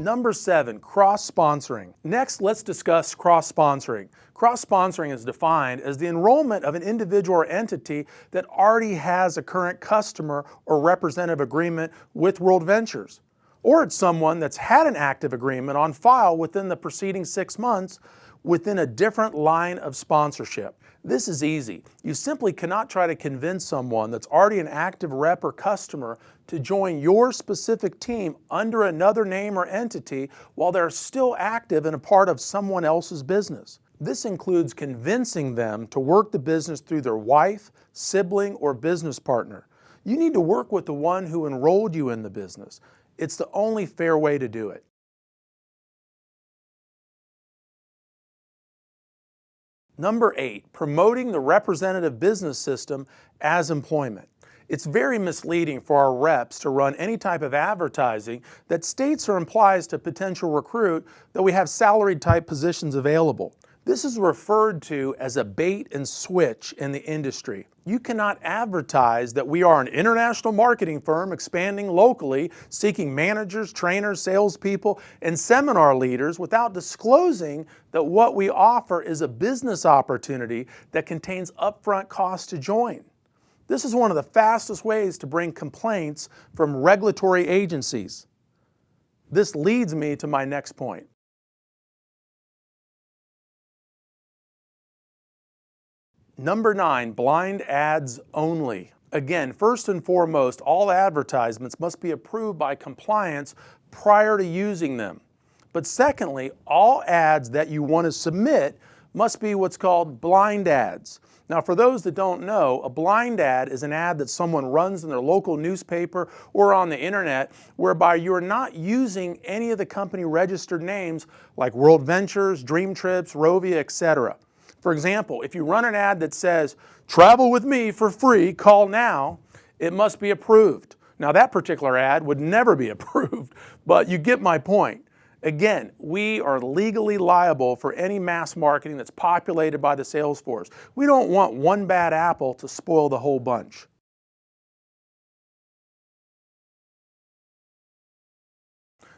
Number 7, cross-sponsoring. Next, let's discuss cross-sponsoring. Cross-sponsoring is defined as the enrollment of an individual or entity that already has a current customer or representative agreement with World Ventures. Or it's someone that's had an active agreement on file within the preceding 6 months within a different line of sponsorship. This is easy. You simply cannot try to convince someone that's already an active rep or customer to join your specific team under another name or entity while they're still active and a part of someone else's business. This includes convincing them to work the business through their wife, sibling, or business partner. You need to work with the one who enrolled you in the business. It's the only fair way to do it. Number 8, promoting the representative business system as employment. It's very misleading for our reps to run any type of advertising that states or implies to potential recruit that we have salaried type positions available. This is referred to as a bait and switch in the industry. You cannot advertise that we are an international marketing firm expanding locally, seeking managers, trainers, salespeople, and seminar leaders without disclosing that what we offer is a business opportunity that contains upfront costs to join. This is one of the fastest ways to bring complaints from regulatory agencies. This leads me to my next point. Number 9, blind ads only. Again, first and foremost, all advertisements must be approved by compliance prior to using them. But secondly, all ads that you want to submit must be what's called blind ads. Now, for those that don't know, a blind ad is an ad that someone runs in their local newspaper or on the internet whereby you're not using any of the company registered names like World Ventures, Dream Trips, Rovia, etc. For example, if you run an ad that says, "Travel with me for free, call now," it must be approved. Now, that particular ad would never be approved, but you get my point. Again, we are legally liable for any mass marketing that's populated by the sales force. We don't want one bad apple to spoil the whole bunch.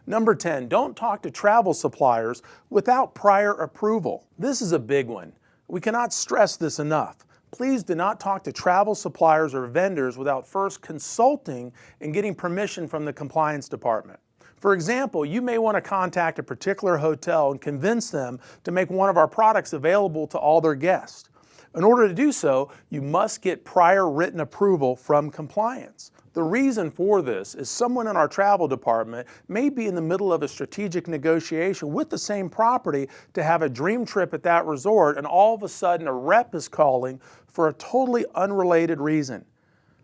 Number 10, don't talk to travel suppliers without prior approval. This is a big one. We cannot stress this enough. Please do not talk to travel suppliers or vendors without first consulting and getting permission from the compliance department. For example, you may want to contact a particular hotel and convince them to make one of our products available to all their guests. In order to do so, you must get prior written approval from compliance. The reason for this is someone in our travel department may be in the middle of a strategic negotiation with the same property to have a dream trip at that resort, and all of a sudden a rep is calling for a totally unrelated reason.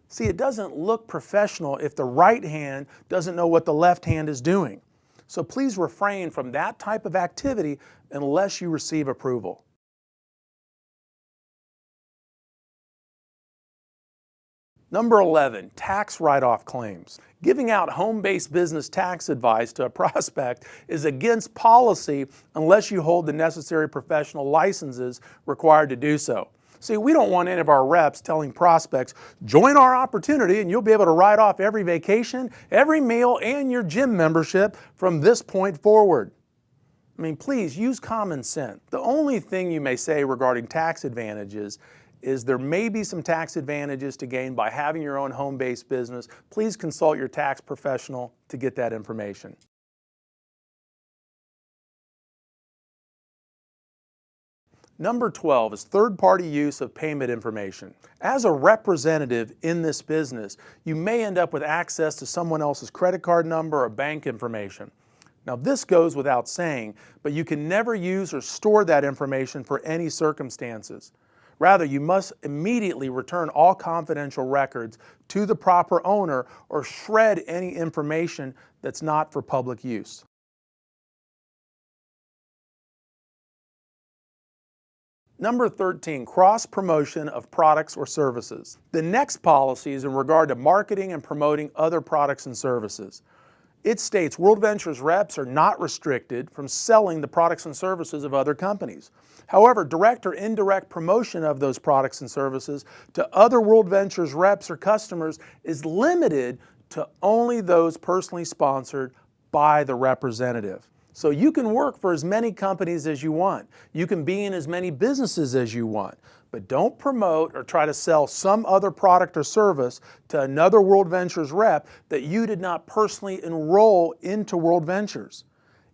See, it doesn't look professional if the right hand doesn't know what the left hand is doing. So please refrain from that type of activity unless you receive approval. Number 11, tax write-off claims. Giving out home-based business tax advice to a prospect is against policy unless you hold the necessary professional licenses required to do so. See, we don't want any of our reps telling prospects, "Join our opportunity and you'll be able to write off every vacation, every meal, and your gym membership from this point forward." I mean, please use common sense. The only thing you may say regarding tax advantages is there may be some tax advantages to gain by having your own home-based business. Please consult your tax professional to get that information. Number 12 is third-party use of payment information. As a representative in this business, you may end up with access to someone else's credit card number or bank information. Now, this goes without saying, but you can never use or store that information for any circumstances. Rather, you must immediately return all confidential records to the proper owner or shred any information that's not for public use. Number 13, cross-promotion of products or services. The next policy is in regard to marketing and promoting other products and services. It states World Ventures reps are not restricted from selling the products and services of other companies. However, direct or indirect promotion of those products and services to other World Ventures reps or customers is limited to only those personally sponsored by the representative. So you can work for as many companies as you want. You can be in as many businesses as you want. But don't promote or try to sell some other product or service to another World Ventures rep that you did not personally enroll into World Ventures.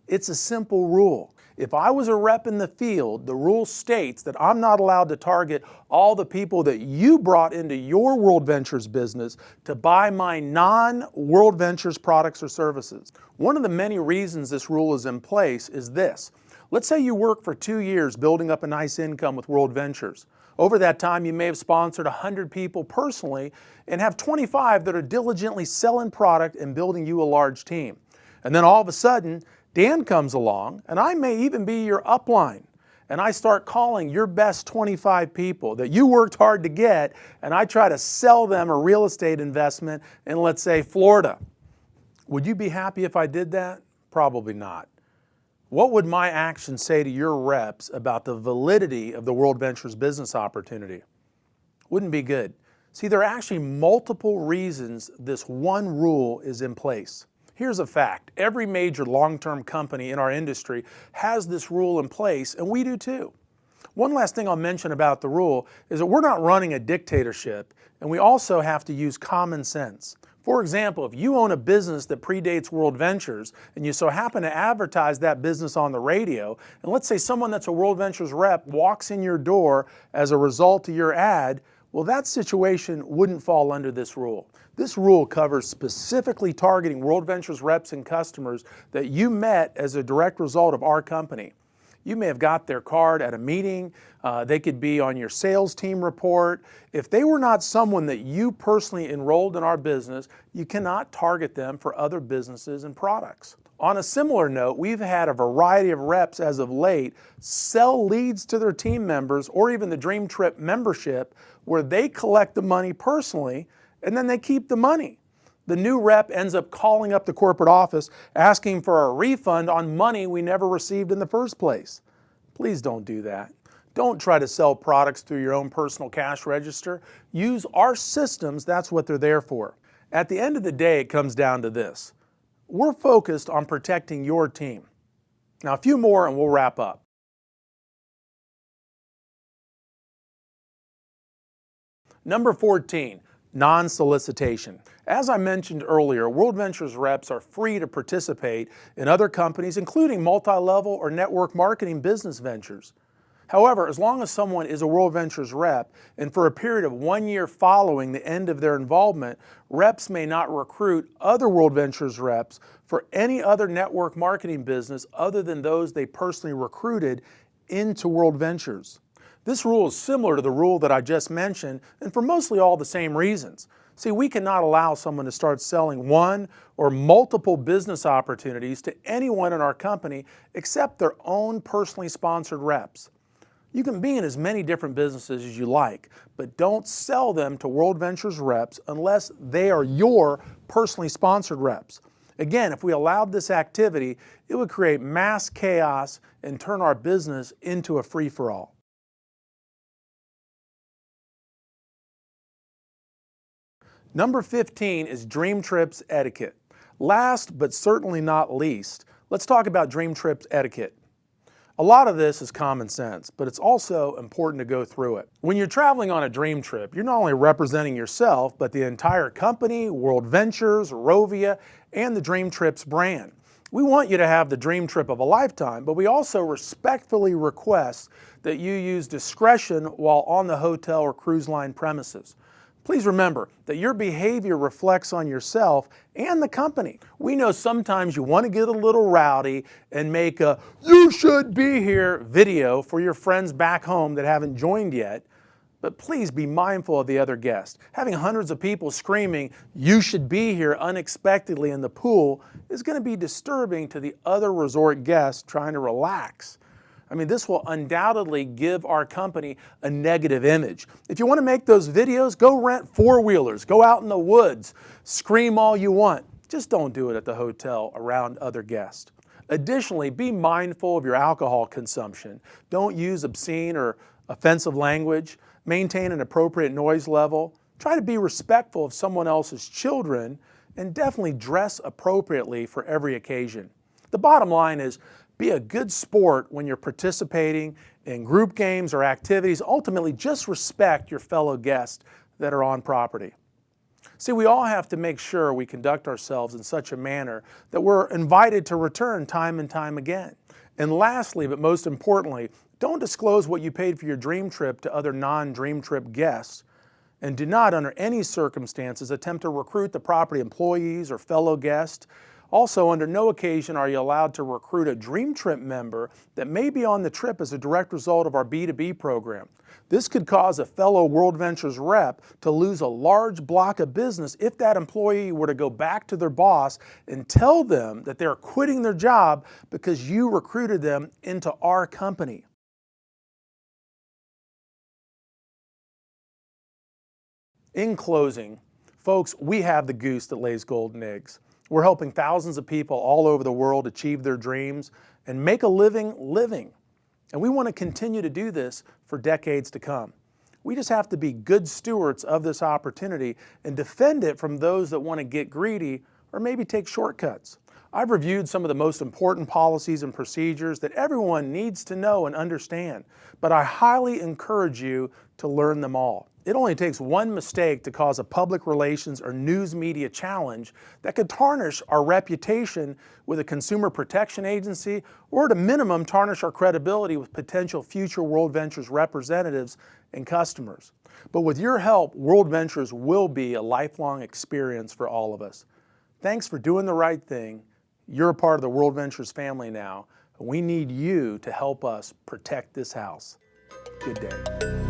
It's a simple rule. If I was a rep in the field, the rule states that I'm not allowed to target all the people that you brought into your World Ventures business to buy my non-World Ventures products or services. One of the many reasons this rule is in place is this. Let's say you work for 2 years building up a nice income with World Ventures. Over that time, you may have sponsored 100 people personally and have 25 that are diligently selling product and building you a large team. And then all of a sudden, Dan comes along, and I may even be your upline, and I start calling your best 25 people that you worked hard to get, and I try to sell them a real estate investment in, let's say, Florida. Would you be happy if I did that? Probably not. What would my actions say to your reps about the validity of the World Ventures business opportunity? Wouldn't be good. See, there are actually multiple reasons this one rule is in place. Here's a fact. Every major long-term company in our industry has this rule in place, and we do too. One last thing I'll mention about the rule is that we're not running a dictatorship, and we also have to use common sense. For example, if you own a business that predates World Ventures and you so happen to advertise that business on the radio, and let's say someone that's a World Ventures rep walks in your door as a result of your ad, well, that situation wouldn't fall under this rule. This rule covers specifically targeting World Ventures reps and customers that you met as a direct result of our company. You may have got their card at a meeting. They could be on your sales team report. If they were not someone that you personally enrolled in our business, you cannot target them for other businesses and products. On a similar note, we've had a variety of reps as of late sell leads to their team members or even the Dream Trip membership where they collect the money personally and then they keep the money. The new rep ends up calling up the corporate office asking for a refund on money we never received in the first place. Please don't do that. Don't try to sell products through your own personal cash register. Use our systems, that's what they're there for. At the end of the day, it comes down to this. We're focused on protecting your team. Now, a few more and we'll wrap up. Number 14, non-solicitation. As I mentioned earlier, World Ventures reps are free to participate in other companies, including multi-level or network marketing business ventures. However, as long as someone is a World Ventures rep, and for a period of 1 year following the end of their involvement, reps may not recruit other World Ventures reps for any other network marketing business other than those they personally recruited into World Ventures. This rule is similar to the rule that I just mentioned, and for mostly all the same reasons. See, we cannot allow someone to start selling one or multiple business opportunities to anyone in our company except their own personally sponsored reps. You can be in as many different businesses as you like, but don't sell them to World Ventures reps unless they are your personally sponsored reps. Again, if we allowed this activity, it would create mass chaos and turn our business into a free-for-all. Number 15 is Dream Trips etiquette. Last but certainly not least, let's talk about Dream Trips etiquette. A lot of this is common sense, but it's also important to go through it. When you're traveling on a dream trip, you're not only representing yourself, but the entire company, World Ventures, Rovia, and the Dream Trips brand. We want you to have the dream trip of a lifetime, but we also respectfully request that you use discretion while on the hotel or cruise line premises. Please remember that your behavior reflects on yourself and the company. We know sometimes you want to get a little rowdy and make a "you should be here" video for your friends back home that haven't joined yet, but please be mindful of the other guests. Having hundreds of people screaming "you should be here" unexpectedly in the pool is going to be disturbing to the other resort guests trying to relax. I mean, this will undoubtedly give our company a negative image. If you want to make those videos, go rent four-wheelers, go out in the woods, scream all you want. Just don't do it at the hotel around other guests. Additionally, be mindful of your alcohol consumption. Don't use obscene or offensive language. Maintain an appropriate noise level. Try to be respectful of someone else's children. and definitely dress appropriately for every occasion. The bottom line is, be a good sport when you're participating in group games or activities. Ultimately, just respect your fellow guests that are on property. See, we all have to make sure we conduct ourselves in such a manner that we're invited to return time and time again. And lastly, but most importantly, don't disclose what you paid for your dream trip to other non-dream trip guests. And do not, under any circumstances, attempt to recruit the property employees or fellow guests. Also, under no occasion are you allowed to recruit a Dream Trip member that may be on the trip as a direct result of our B2B program. This could cause a fellow World Ventures rep to lose a large block of business if that employee were to go back to their boss and tell them that they're quitting their job because you recruited them into our company. In closing, folks, we have the goose that lays golden eggs. We're helping thousands of people all over the world achieve their dreams and make a living living. And we want to continue to do this for decades to come. We just have to be good stewards of this opportunity and defend it from those that want to get greedy or maybe take shortcuts. I've reviewed some of the most important policies and procedures that everyone needs to know and understand, but I highly encourage you to learn them all. It only takes one mistake to cause a public relations or news media challenge that could tarnish our reputation with a consumer protection agency, or at a minimum tarnish our credibility with potential future World Ventures representatives and customers. But with your help, World Ventures will be a lifelong experience for all of us. Thanks for doing the right thing. You're a part of the World Ventures family now. We need you to help us protect this house. Good day.